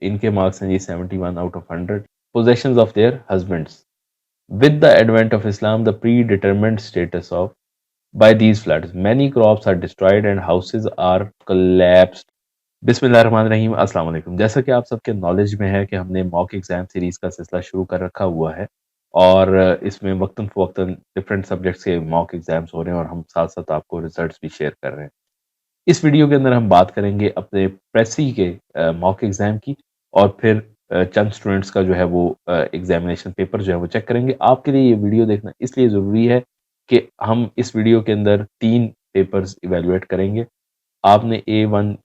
इनके मार्क्स हैं जी 71 out of 100। Possessions of their husbands with the advent of Islam the predetermined status of by these floods many crops are destroyed and houses are collapsed। बिस्मिल्लाहिर्रहमानिर्रहीम, अस्सलाम वालेकुम। जैसा कि आप सबके नॉलेज में है कि हमने मॉक एग्जाम सीरीज का सिलसिला शुरू कर रखा हुआ है और इसमें वक्तन फ़वक्तन डिफरेंट सब्जेक्ट्स के मॉक एग्जाम्स हो रहे हैं और हम साथ साथ आपको रिजल्ट्स भी शेयर कर रहे हैं। इस वीडियो के अंदर हम बात करेंगे अपने प्रेसी के मॉक एग्जाम की और फिर चंद स्टूडेंट्स का जो है वो एग्जामिनेशन पेपर जो है वो चेक करेंगे। आपके लिए ये वीडियो देखना इसलिए ज़रूरी है कि हम इस वीडियो के अंदर 3 पेपर्स इवैल्यूएट करेंगे। आपने A1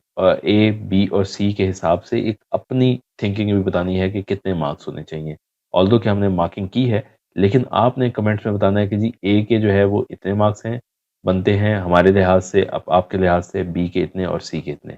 ए, बी और सी के हिसाब से एक अपनी थिंकिंग भी बतानी है कि कितने मार्क्स होने चाहिए। ऑल्दो कि हमने मार्किंग की है, लेकिन आपने कमेंट्स में बताना है कि जी ए के जो है वो इतने मार्क्स हैं बनते हैं हमारे लिहाज से, आपके लिहाज से बी के इतने और सी के इतने।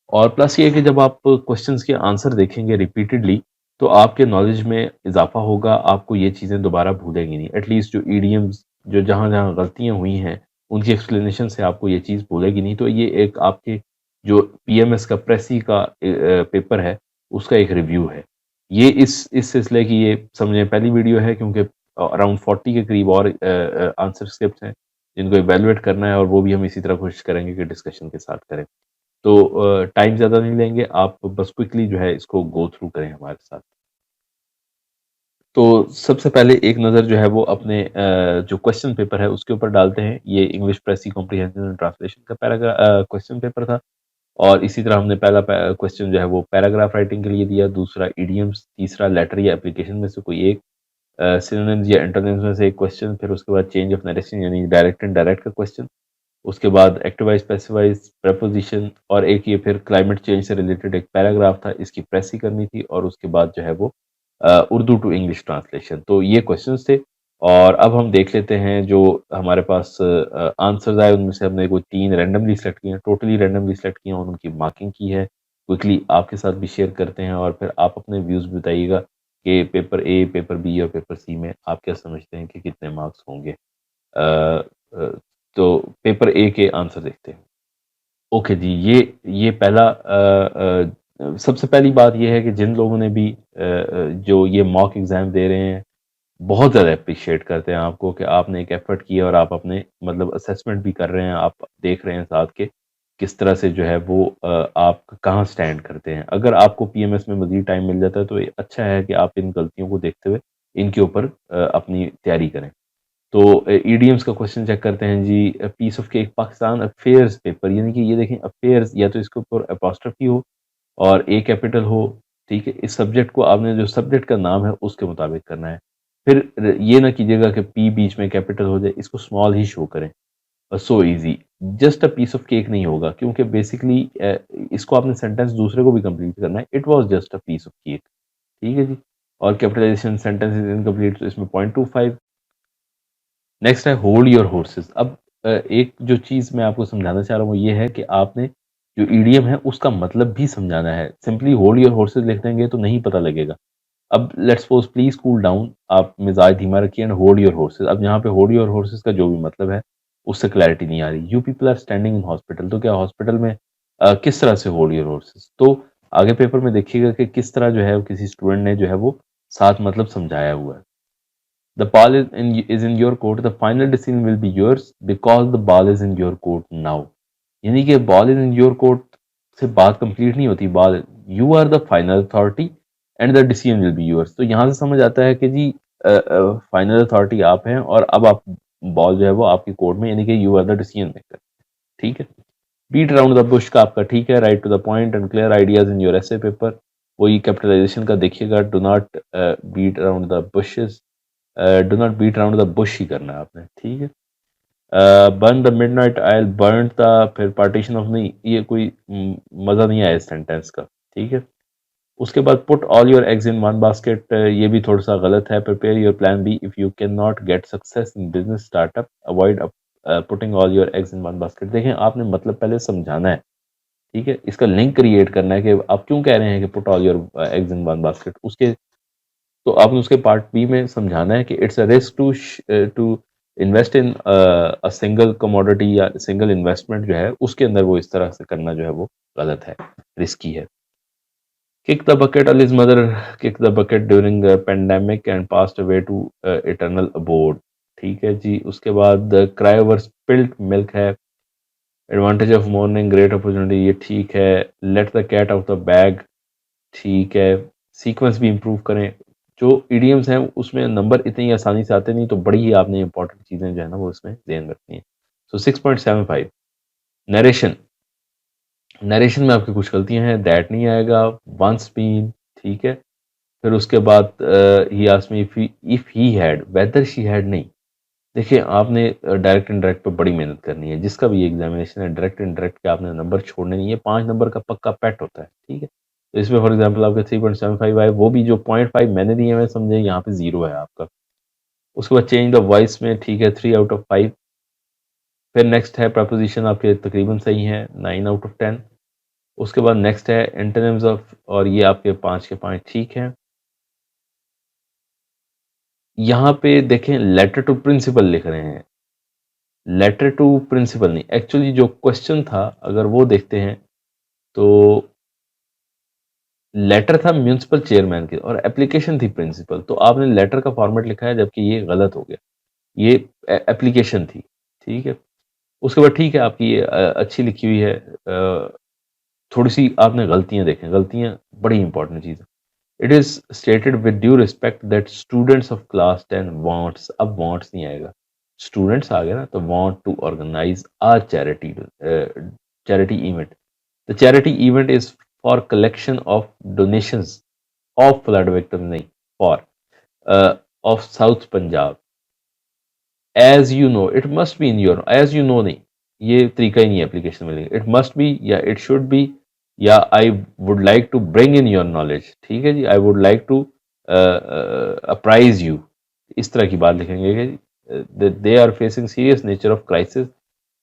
और प्लस ये है कि जब आप क्वेश्चंस के आंसर देखेंगे रिपीटेडली, तो आपके नॉलेज में इज़ाफ़ा होगा, आपको ये चीज़ें दोबारा भूलेंगी नहीं। एटलीस्ट जो ईडियम्स जो जहाँ-जहाँ गलतियाँ हुई हैं, उनकी एक्सप्लेनेशन से आपको ये चीज़ भूलेगी नहीं। तो ये एक आपके जो पीएमएस का प्रेसी का पेपर है, उसका एक रिव्यू है। ये इस सिलसिले की ये समझें पहली वीडियो है क्योंकि अराउंड 40 के करीब और आंसर स्क्रिप्ट्स हैं, जिनको इवैल्यूएट करना है और वो भी हम इसी तरह कोशिश करेंगे कि डिस्कशन के साथ करें। तो टाइम ज़्यादा नहीं लेंगे, आप बस क्विकली जो है इसको गो थ्रू करें हमारे साथ। तो सबसे पहले एक नज़र जो है वो अपने जो क्वेश्चन पेपर है उसके ऊपर डालते हैं। ये इंग्लिश प्रेसी कॉम्प्रिहेंशन एंड ट्रांसलेशन का क्वेश्चन पेपर था और इसी तरह हमने पहला क्वेश्चन जो है वो पैराग्राफ राइटिंग के लिए दिया, दूसरा इडियम्स, तीसरा लेटर या एप्लीकेशन में से कोई एक, सिनोनिम्स या एंटोनिम्स में से एक क्वेश्चन, फिर उसके बाद चेंज ऑफ नरेशन यानी डायरेक्ट एंड डायरेक्ट का क्वेश्चन, उसके बाद एक्टिवाइज पैसिवाइज प्रपोजिशन और एक ये फिर क्लाइमेट चेंज से रिलेटेड एक पैराग्राफ था, इसकी प्रेस ही करनी थी और उसके बाद जो है वो उर्दू टू इंग्लिश ट्रांसलेशन। तो ये क्वेश्चंस थे और अब हम देख लेते हैं जो हमारे पास आंसर्स आए उनमें से हमने कोई 3 रैंडमली सेलेक्ट किए हैं, टोटली रैंडमली सेलेक्ट किए हैं और उनकी मार्किंग की है। क्विकली आपके साथ भी शेयर करते हैं और फिर आप अपने व्यूज़ बताइएगा कि पेपर ए, पेपर बी और पेपर सी में आप क्या समझते हैं कि कितने मार्क्स होंगे। अ अ, तो पेपर ए के आंसर देखते हैं। ओके जी, ये पहला सबसे पहली बात ये है कि जिन लोगों ने भी जो ये मॉक एग्ज़ाम दे रहे हैं, बहुत ज़्यादा एप्रिशिएट करते हैं आपको कि आपने एक एफ़र्ट किया और आप अपने मतलब असेसमेंट भी कर रहे हैं, आप देख रहे हैं साथ के किस तरह से जो है वो आप कहाँ स्टैंड करते हैं। अगर आपको पीएमएस में मज़ीद टाइम मिल जाता है तो ये अच्छा है कि आप इन गलतियों को देखते हुए इनके ऊपर अपनी तैयारी करें। तो ईडीएम्स का क्वेश्चन चेक करते हैं जी, piece of cake Pakistan affairs paper, यानी कि ये देखें अफेयर्स या तो इसके ऊपर अपॉस्ट्रोफी हो और ए कैपिटल हो, ठीक है? इस सब्जेक्ट को आपने जो सब्जेक्ट का नाम है उसके मुताबिक करना है। फिर ये ना कीजिएगा कि पी बीच में कैपिटल हो जाए, इसको स्मॉल ही शो करें। So easy, just a piece of cake नहीं होगा क्योंकि बेसिकली इसको आपने सेंटेंस दूसरे को भी कंप्लीट करना है। It was just a piece of cake, ठीक है जी? और कैपिटलाइज़ेशन सेंटेंस इज़ इनकम्प्लीट तो इसमें 0.25। नेक्स्ट है होल्ड योर हॉर्सेस। अब एक जो चीज़ मैं आपको समझाना चाह रहा हूँ वो ये है कि आपने जो ईडीएम है उसका मतलब भी समझाना है। सिंपली होल्ड योर हॉर्सेस लिख देंगे तो नहीं पता लगेगा। अब let's suppose please cool down, आप मिज़ाज धीमा रखिए एंड होल्ड योर हॉर्सेस। अब यहाँ पे होल्ड योर हॉर्सेस का जो भी मतलब है उससे क्लैरिटी नहीं आ रही। You people are standing in hospital, तो क्या हॉस्पिटल में किस तरह से होल्ड योर हॉर्सेस? तो आगे पेपर में देखिएगा कि किस तरह जो है वो किसी स्टूडेंट ने जो है वो साथ मतलब समझाया हुआ है। The ball is in your court. The final decision will be yours because the ball is in your court now. यानी कि ball is in your court से बात कंप्लीट नहीं होती। Ball, you are the final authority and the decision will be yours. तो यहाँ से समझ आता है कि जी फाइनल अथॉरिटी आप हैं और अब आप बॉल जो है वो आपकी कोर्ट में, यानी कि you are the decision maker, ठीक है? बीट अराउंड द बुश का आपका ठीक है, right to the point and clear ideas in your essay paper. वही कैपिटलाइजेशन का देखिएगा, do not beat around the bushes, do not beat around the bush ही करना है आपने, ठीक है? Burn the midnight oil, burn था, फिर पार्टीशन ऑफ, नहीं ये कोई मज़ा नहीं आया इस सेंटेंस का, ठीक है? उसके बाद put all your eggs in one basket, ये भी थोड़ा सा गलत है। Prepare your plan B if you can not get success in business startup, avoid putting all your eggs in one basket. देखें आपने मतलब पहले समझाना है, ठीक है? इसका लिंक क्रिएट करना है कि आप क्यों कह रहे हैं कि put all your eggs in one basket. उसके तो आपने उसके पार्ट बी में समझाना है कि it's a risk to invest in a single commodity या सिंगल इन्वेस्टमेंट जो है उसके अंदर वो इस तरह से करना जो है वो गलत है, रिस्की है। Kick the bucket, Ali's mother kick the bucket during the pandemic and passed away to eternal abode. ठीक है जी। उसके बाद क्राई ओवर स्पिल्ड मिल्क है। Advantage of morning, great opportunity, ये ठीक है। Let the cat out the bag, ठीक है। सीक्वेंस भी इम्प्रूव करें। जो इडियम्स हैं उसमें नंबर इतनी आसानी से आते नहीं, तो बड़ी ही आपने इंपॉर्टेंट चीज़ें जो है ना वो इसमें ध्यान रखनी है। सो 6.75 नरेशन। नरेशन में आपकी कुछ गलतियां हैं, दैट नहीं आएगा। वंस बीन, ठीक है। फिर उसके बाद he asked me if he had, whether she had नहीं। देखिए आपने डायरेक्ट इनडायरेक्ट पे बड़ी मेहनत करनी है, जिसका भी एग्जामिनेशन है डायरेक्ट इनडायरेक्ट के आपने नंबर छोड़ने नहीं है। 5 नंबर का पक्का पेट होता है, ठीक है। तो इसमें फॉर एग्जांपल आपके 3.75 आए, वो भी जो 0.5 मैंने दिए हुए समझे यहाँ पे 0 है आपका। उसके बाद चेंज द वॉइस में, ठीक है, 3 आउट ऑफ 5। फिर नेक्स्ट है प्रपोजिशन आपके तकरीबन सही है, 9 आउट ऑफ 10। उसके बाद नेक्स्ट है एंटोनिम्स ऑफ, और ये आपके 5 के 5 ठीक है। यहाँ पे देखें लेटर टू प्रिंसिपल लिख रहे हैं, लेटर टू प्रिंसिपल नहीं। एक्चुअली जो क्वेश्चन था अगर वो देखते हैं तो लेटर था म्यूनिसिपल चेयरमैन के और एप्लीकेशन थी प्रिंसिपल, तो आपने लेटर का फॉर्मेट लिखा है जबकि ये गलत हो गया। ये एप्लीकेशन थी, ठीक है। उसके बाद ठीक है आपकी ये अच्छी लिखी हुई है। थोड़ी सी आपने गलतियां देखें, गलतियां बड़ी इंपॉर्टेंट चीज़ है। It is stated with due respect that students of class 10 wants, अब वांट्स नहीं आएगा, स्टूडेंट्स आ गया ना, तो want to organise a charity event. The charity event is for collection of donations of flood victim, नहीं, for of south Punjab. As you know it must be in your, as you know नहीं, ये तरीका ही नहीं है application में। It must be या it should be या I would like to bring in your knowledge, ठीक है जी। I would like to apprise you, इस तरह की बात लिखेंगे कि they are facing serious nature of crisis,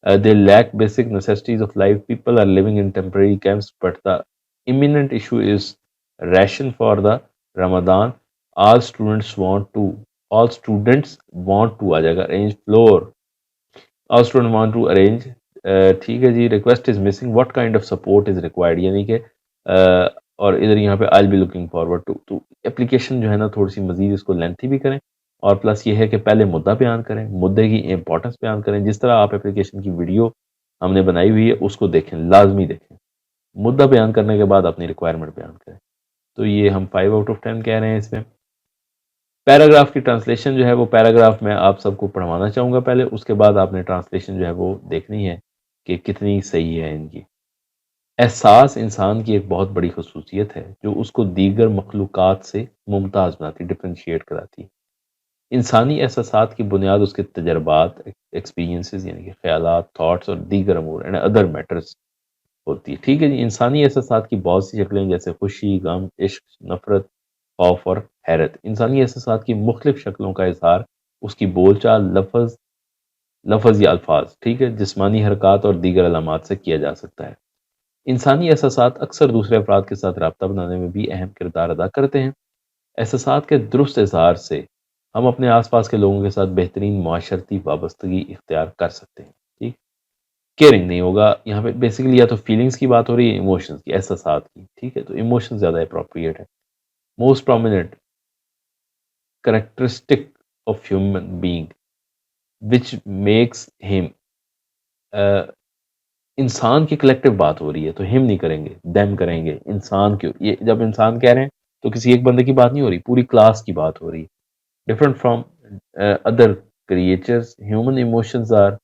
they lack basic necessities of life, people are living in temporary camps, but the imminent issue is ration for the Ramadan. All students want to आ जाएगा arrange floor, all students want to arrange, ठीक है जी। Request is missing, what kind of support is required, यानी कि और इधर यहाँ पे I be looking forward to. तो एप्लीकेशन जो है ना थोड़ी सी मजीद इसको लेंथी भी करें, और प्लस ये है कि पहले मुद्दा बयान करें, मुद्दे की इंपॉर्टेंस बयान करें। जिस तरह आप एप्लीकेशन की वीडियो हमने बनाई हुई है उसको देखें, लाजमी देखें। मुद्दा बयान करने के बाद अपनी रिक्वायरमेंट बयान करें। तो ये हम 5 आउट ऑफ 10 कह रहे हैं इसमें। पैराग्राफ की ट्रांसलेशन जो है वो पैराग्राफ मैं आप सबको पढ़वाना चाहूँगा पहले, उसके बाद आपने ट्रांसलेशन जो है वो देखनी है कि कितनी सही है इनकी। एहसास इंसान की एक बहुत बड़ी खसूसियत है जो उसको दीगर मखलूक़ात से मुमताज़ बनाती, डिफरेंशिएट कराती है। इंसानी एहसासात की बुनियाद उसके तजर्बात, एक्सपीरियंसेस यानी कि ख़यालात, थॉट्स और दीगर अमूर एंड अदर मैटर्स होती है, ठीक है जी। इंसानी एहसासात की बहुत सी शक्लें जैसे खुशी, गम, इश्क, नफ़रत, खौफ और हैरत। इंसानी एहसासात की मुख्तलिफ शक्लों का इज़हार उसकी बोलचाल, लफ्ज़ या अल्फाज, ठीक है, जिस्मानी हरकत और दीगर अलामात से किया जा सकता है। इंसानी एहसासात अक्सर दूसरे अफराद के साथ रब्ता बनाने में भी अहम किरदार अदा करते हैं। एहसासात के दुरुस्त इज़हार से हम अपने आस-पास के लोगों के साथ बेहतरीन माशरती वाबस्तगी इख्तियार कर सकते हैं, ठीक। केयरिंग नहीं होगा यहाँ पे, बेसिकली या तो फीलिंग्स की बात हो रही है, इमोशंस की, एहसासात की, ठीक है, तो इमोशंस ज़्यादा अप्रोप्रिएट है। Most prominent characteristic of human being which makes him, इंसान की कलेक्टिव बात हो रही है तो हिम नहीं करेंगे, देम करेंगे। इंसान क्यों, ये जब इंसान कह रहे हैं तो किसी एक बंदे की बात नहीं हो रही, पूरी क्लास की बात हो रही है। Different from other creatures, human emotions are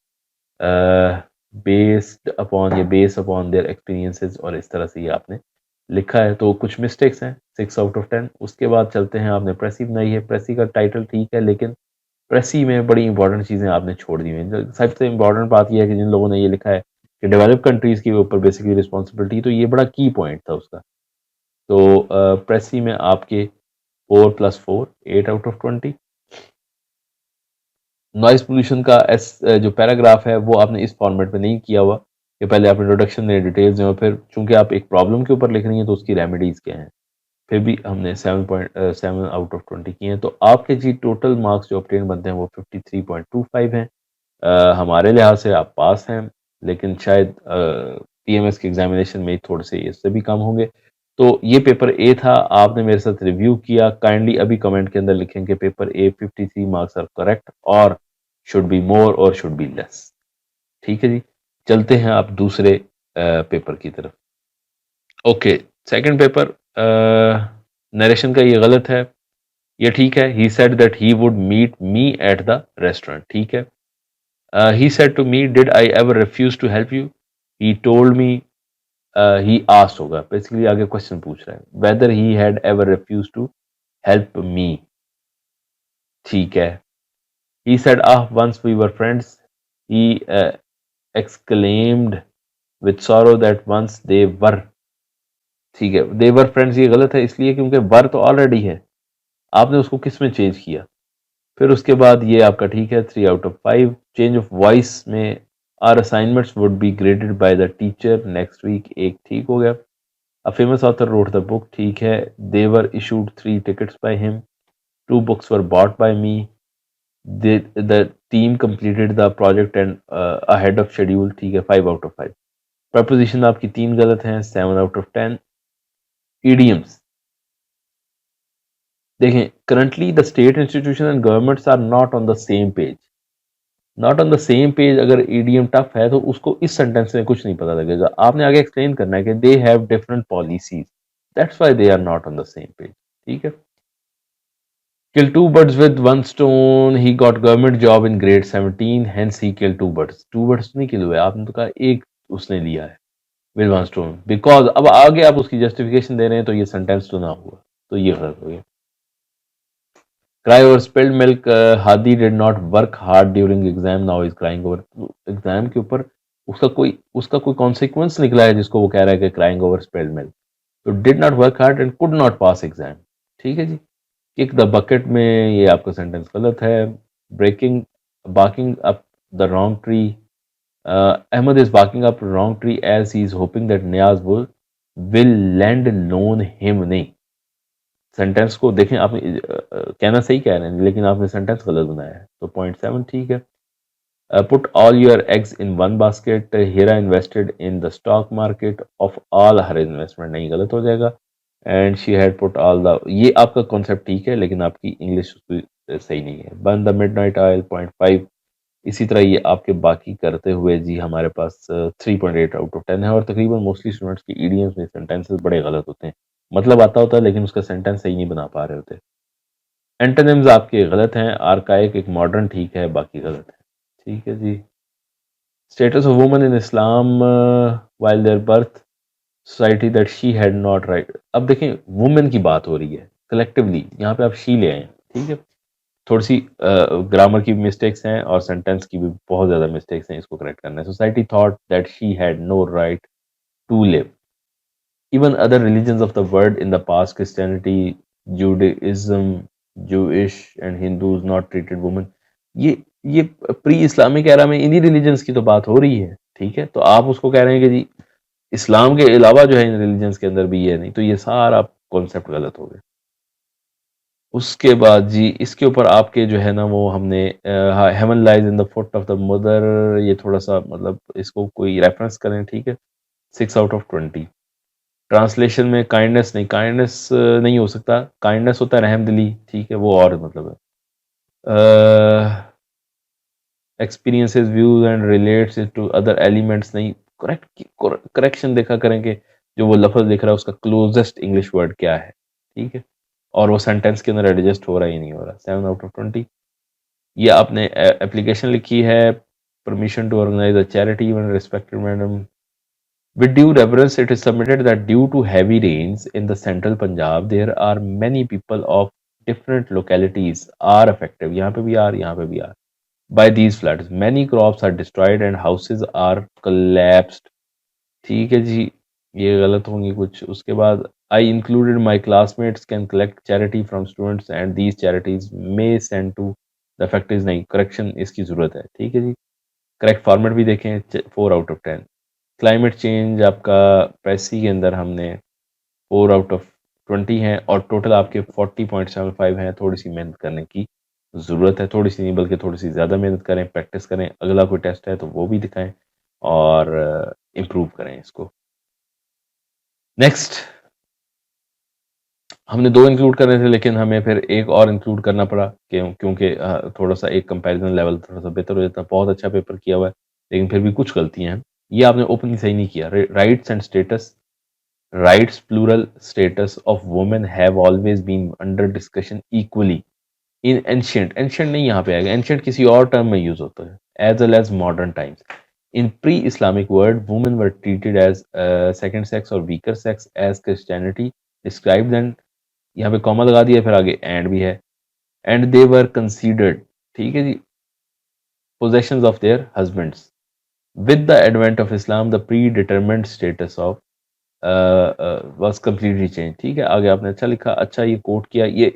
based upon, ये बेस अपॉन देयर एक्सपीरियंसेस, और इस तरह से ये आपने लिखा है। तो कुछ मिस्टेक्स हैं, 6 आउट ऑफ 10। उसके बाद चलते हैं, आपने प्रेसी बनाई है, प्रेसी का टाइटल ठीक है, लेकिन प्रेसी में बड़ी इंपॉर्टेंट चीज़ें आपने छोड़ दी हैं। सबसे इंपॉर्टेंट बात यह है कि जिन लोगों ने ये लिखा है कि डेवलप कंट्रीज़ के ऊपर बेसिकली रिस्पॉन्सिबिलिटी, तो ये बड़ा की पॉइंट था उसका। तो प्रेसी में आपके 4+4 8 आउट ऑफ 20। नॉइज़ पोल्यूशन का जो पैराग्राफ है वो आपने इस फॉर्मेट में नहीं किया हुआ कि पहले आप इंट्रोडक्शन दें, डिटेल्स दें, और फिर चूंकि आप एक प्रॉब्लम के ऊपर लिख रही हैं तो उसकी रेमेडीज़ क्या हैं। फिर भी हमने 7.7 आउट ऑफ 20 किए हैं। तो आपके जी टोटल मार्क्स जो ऑब्टेन बनते हैं वो 53.25 हैं। हमारे लिहाज से आप पास हैं, लेकिन शायद पीएमएस के एग्जामिनेशन में थोड़े से इससे भी कम होंगे। तो ये पेपर ए था, आपने मेरे साथ रिव्यू किया। काइंडली अभी कमेंट के अंदर लिखें कि paper A 53 marks are correct और शुड बी मोर और शुड बी लेस। ठीक है जी, चलते हैं आप दूसरे पेपर की तरफ। ओके, सेकंड पेपर, नरेशन का ये गलत है, ये ठीक है। He said that he would meet me at the restaurant, ठीक है। He said to me, did I ever refuse to help you? He told me, he asked होगा, बेसिकली आगे क्वेश्चन पूछ रहा है, whether he had ever refuse to help me, ठीक है। He said, ah, once we were friends, he exclaimed with sorrow that once they were, ठीक है। they were friends ये गलत है, इसलिए क्योंकि वर तो ऑलरेडी है, आपने उसको किस में चेंज किया। फिर उसके बाद ये आपका ठीक है, 3 out of 5। Change of voice में, are assignments would be graded by the teacher next week, एक ठीक हो गया। A famous author wrote the book, ठीक है। They were issued 3 tickets by him, 2 books were bought by me, the team completed the project and ahead of schedule, ठीक है, 5 out of 5। Preposition आपकी 3 गलत हैं, 7 out of 10। ईडियम्स देखें, currently the state institution and governments are not on the same page. Not on the same page, अगर idiom tough है तो उसको इस सेंटेंस में कुछ नहीं पता लगेगा, आपने आगे एक्सप्लेन करना है कि they have different policies, that's why they are not on the same page, ठीक है। किल 2 birds with 1 stone, he got government job in grade 17, hence he killed 2 birds। 2 birds नहीं किल हुए, आपने तो कहा एक उसने लिया है with 1 stone, बिकॉज अब आगे आप उसकी जस्टिफिकेशन दे रहे हैं तो ये सेंटेंस तो ना हुआ, तो ये गलत हो गया। Cry over spilled milk, Hadi did not work hard during exam, now is crying over। Exam के ऊपर उसका कोई कॉन्सिक्वेंस निकला है जिसको वो कह रहा है कि क्राइंग ओवर स्पिल्ड मिल्क। तो did not work hard and could not pass exam, ठीक है जी। किक द बकेट में ये आपका सेंटेंस गलत है। Breaking barking up the wrong tree, Ahmad is barking up wrong tree as he is hoping that Niaz will land loan him, नहीं, sentence को देखें, आपने कहना सही कह रहे हैं लेकिन आपने सेंटेंस गलत बनाया है, तो 0.7 ठीक है। Put all your eggs in one basket, Heera invested in the stock market of all her investment, नहीं, गलत हो जाएगा। And she had put all the, ये आपका कॉन्सेप्ट ठीक है लेकिन आपकी इंग्लिश सही नहीं है। Burn the midnight oil, 0.5। इसी तरह ये आपके बाकी करते हुए जी हमारे पास 3.8 out of 10 है। और तकरीबन मोस्टली स्टूडेंट्स की ईडीएम्स में सेंटेंसेस बड़े गलत होते हैं, मतलब आता होता है लेकिन उसका सेंटेंस सही नहीं बना पा रहे होते। एंटोनिम्स आपके गलत हैं, आर्काइक एक मॉडर्न ठीक है, बाकी गलत है, ठीक है जी। Status of woman in Islam while their birth, society that she had not right. अब देखें, वुमेन की बात हो रही है कलेक्टिवली, यहाँ पे आप शी ले आए, ठीक है। थोड़ी सी ग्रामर की मिस्टेक्स हैं और सेंटेंस की भी बहुत ज़्यादा मिस्टेक्स हैं, इसको करेक्ट करना है। Society thought that she had no right to live. Even other religions of the world in the past, Christianity, Judaism, Jewish and Hindus not treated women। ये प्री इस्लामिक एरा में इन्हीं religions की तो बात हो रही है, ठीक है। तो आप उसको कह रहे हैं कि जी इस्लाम के अलावा जो है इन रिलीजन्स के अंदर भी ये नहीं, तो ये सारा कॉन्सेप्ट गलत हो गया। उसके बाद जी इसके ऊपर आपके जो है ना वो हमने heaven lies in the foot of the mother, ये थोड़ा सा मतलब इसको कोई रेफरेंस करें, ठीक है, 6 out of 20। ट्रांसलेशन में काइंडनेस नहीं, काइंडनेस नहीं हो सकता, काइंडनेस होता है रहमदिली, ठीक है, वो और मतलब है। Experiences views and relates to other elements, नहीं, करेक्ट, करेक्शन देखा करेंगे जो वो लफ्ज लिख रहा है उसका क्लोजेस्ट इंग्लिश वर्ड क्या है, ठीक है, और वो सेंटेंस के अंदर एडजस्ट हो रहा ही नहीं हो रहा। 7 out of 20। ये आपने एप्लीकेशन लिखी है, permission to organise a charity event, respected madam, with due reverence, it is submitted that due to heavy rains in the central Punjab, there are many people of different localities are affected, यहाँ पे भी are, यहाँ पे भी are, by these floods। Many crops are destroyed and houses are collapsed। ठीक है जी, ये गलत होंगी कुछ। उसके बाद I included my classmates can collect charity from students and these charities may send to the factories, नहीं, करेक्शन इसकी जरूरत है, ठीक है जी। करेक्ट फॉर्मेट भी देखें, 4 out of 10। क्लाइमेट चेंज आपका पैसी के अंदर हमने 4 out of 20 हैं और टोटल आपके 40.75 हैं। थोड़ी सी मेहनत करने की ज़रूरत है, थोड़ी सी नहीं बल्कि थोड़ी सी ज़्यादा मेहनत करें, प्रैक्टिस करें, अगला कोई टेस्ट है तो वो भी दिखाएं और इम्प्रूव करें इसको। नेक्स्ट हमने 2 इंक्लूड करने थे लेकिन हमें फिर एक और इंक्लूड करना पड़ा क्योंकि थोड़ा-सा एक कंपैरिज़न लेवल थोड़ा-सा बेहतर हो जाता। बहुत अच्छा पेपर किया हुआ है, लेकिन फिर भी कुछ गलतियाँ हैं। ये आपने ओपनली सही नहीं किया। Rights and status rights plural status of women have always been under discussion equally in ancient. Ancient नहीं यहाँ पे आएगा, एंशिएंट किसी और टर्म में यूज़ होता है, as well as modern times. In pre-Islamic world, women were treated as second sex or weaker sex as Christianity described them। यहाँ पे कॉमा लगा दिया, फिर आगे एंड भी है। एंड दे वर कंसीडर्ड, ठीक है जी, possessions of their husbands. With the advent of Islam, the predetermined status of was completely changed। ठीक है, आगे आपने अच्छा लिखा, अच्छा ये कोट किया। ये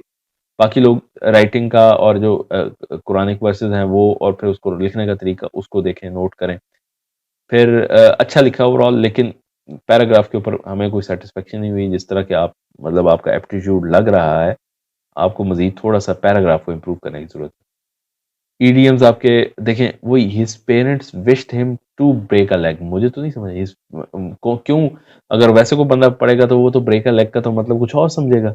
बाकी लोग राइटिंग का और जो कुरानिक वर्सेस हैं वो, और फिर उसको लिखने का तरीका उसको देखें, नोट करें। फिर अच्छा लिखा ओवरऑल, लेकिन पैराग्राफ के ऊपर हमें कोई सैटिस्फैक्शन नहीं हुई। जिस तरह के आप मतलब आपका एप्टीट्यूड लग रहा है, आपको मज़ीद थोड़ा-सा पैराग्राफ को इम्प्रूव करने की ज़रूरत है। ईडीएम्स आपके देखें, वही his parents wished him to break a leg. मुझे तो नहीं समझ हिज को क्यों, अगर वैसे कोई बंदा पढ़ेगा तो वो तो ब्रेक अ लेग का तो मतलब कुछ और समझेगा।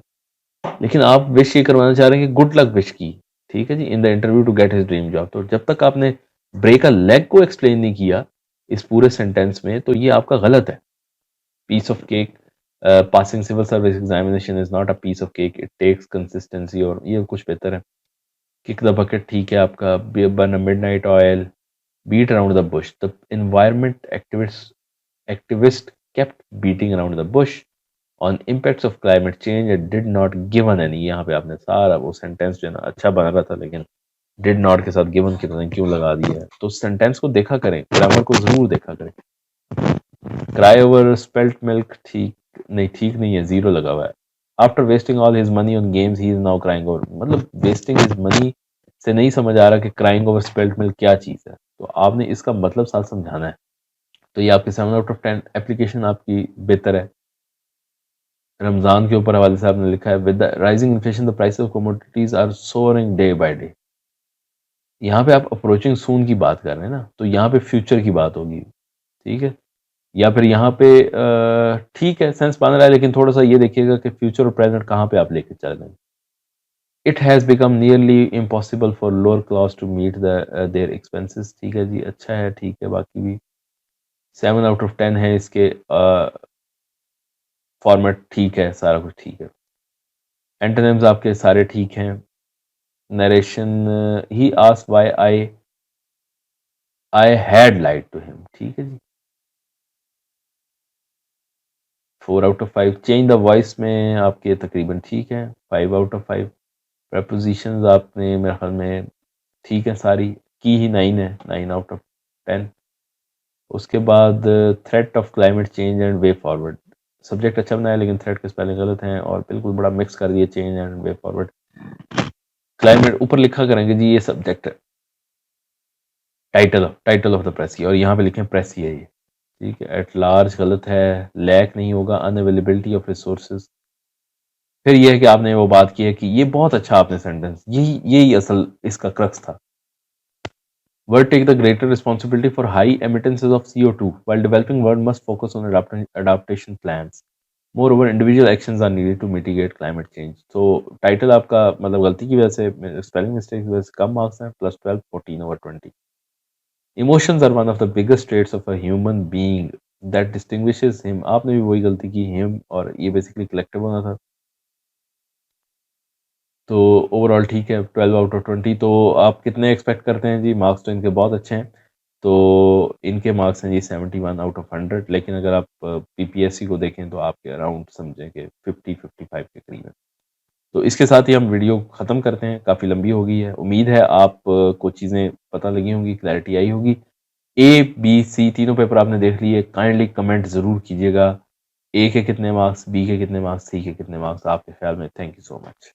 लेकिन आप विश ये करवाना चाह रहे हैं कि गुड लक विश की, ठीक है जी, in the interview to get his dream job. तो जब तक आपने ब्रेक अ लेग को एक्सप्लेन नहीं किया इस पूरे सेंटेंस में, तो ये आपका गलत है। Piece of cake, passing civil service examination is not a piece of cake, it takes consistency. और ये कुछ बेहतर है। किक द बकेट ठीक है आपका, burn a midnight oil, beat around the bush, the environment activist kept beating around the bush on impacts of climate change and did not given any। यहाँ पे आपने सारा वो सेंटेंस जो है ना अच्छा बना रहा था, लेकिन डिड नॉट के साथ गिवन की तरह क्यों लगा दिया है। तो सेंटेंस को देखा करें, ग्रामर को जरूर देखा करें। क्राई ओवर स्पेल्ट मिल्क ठीक नहीं है, जीरो लगा हुआ है। After wasting all his money on games he is now crying over, मतलब वेस्टिंग हिज मनी से नहीं समझ आ रहा कि क्राइंग ओवर स्पेल्ट मिल्क क्या चीज़ है। तो आपने इसका मतलब साथ समझाना है। तो ये आपकी 7/10 एप्लीकेशन आपकी बेहतर है। रमज़ान के ऊपर हवाले से आपने लिखा है, with the rising inflation the price of commodities are soaring day by day. यहाँ पे आप अप्रोचिंग सून की बात कर रहे हैं ना, तो यहाँ पे फ्यूचर की बात होगी, ठीक है। या फिर यहाँ पे ठीक है, सेंस बन रहा है, लेकिन थोड़ा सा ये देखिएगा कि फ्यूचर और प्रेजेंट कहाँ पे आप लेके चल रहे हैं। It has become nearly impossible for lower class to meet their expenses. ठीक है जी, अच्छा है, ठीक है। बाकी भी 7/10 है इसके। फॉर्मेट ठीक है, सारा कुछ ठीक है। एंटोनिम्स आपके सारे ठीक हैं। Narration, he asked why I had lied to him, ठीक है जी। 4/5। चेंज द वॉइस में आपके तकरीबन ठीक है। 5/5। प्रपोजिशंस आपने मेरे ख्याल में ठीक है सारी। की ही 9 है, 9/10। उसके बाद threat of climate change and way forward. Subject अच्छा बनाया, लेकिन थ्रेट के स्पेलिंग गलत हैं और बिल्कुल बड़ा मिक्स कर दिया change and way forward. Climate ऊपर लिखा करेंगे जी, ये सब्जेक्ट है। टाइटल ऑफ द प्रेस की, और यहाँ पे लिखें प्रेस ही है ये, ठीक है। एट लार्ज गलत है, लैक नहीं होगा, अनअवेलेबिलिटी ऑफ रिसोर्सेज। फिर ये है कि आपने वो बात की है कि ये बहुत अच्छा आपने सेंटेंस, यही यही असल इसका क्रक्स था। World take the greater responsibility for high emittances of CO2, while developing world must focus on adaptation plans. Moreover, individual actions are needed to mitigate climate change. So title आपका मतलब गलती की वजह से, स्पेलिंग मिस्टेक की वजह से कम marks हैं, +12, 14/20। Emotions are one of the biggest traits of a human being that distinguishes him। आपने भी वही गलती की, him, और ये बेसिकली कलेक्टिव होना था। तो ओवरऑल ठीक है, 12/20। तो आप कितने एक्सपेक्ट करते हैं जी? मार्क्स तो इनके बहुत अच्छे हैं। तो इनके मार्क्स हैं जी 71/100। लेकिन अगर आप पीपीएससी को देखें तो आपके अराउंड समझें कि 50-55 के करीब है। तो इसके साथ ही हम वीडियो ख़त्म करते हैं, काफ़ी लंबी हो गई है। उम्मीद है आप को चीज़ें पता लगी होंगी, क्लैरिटी आई होगी। ए, बी, सी तीनों पेपर आपने देख लिए। काइंडली कमेंट ज़रूर कीजिएगा, ए के कितने मार्क्स, बी के कितने मार्क्स, सी के कितने मार्क्स आपके ख्याल में। Thank you so much.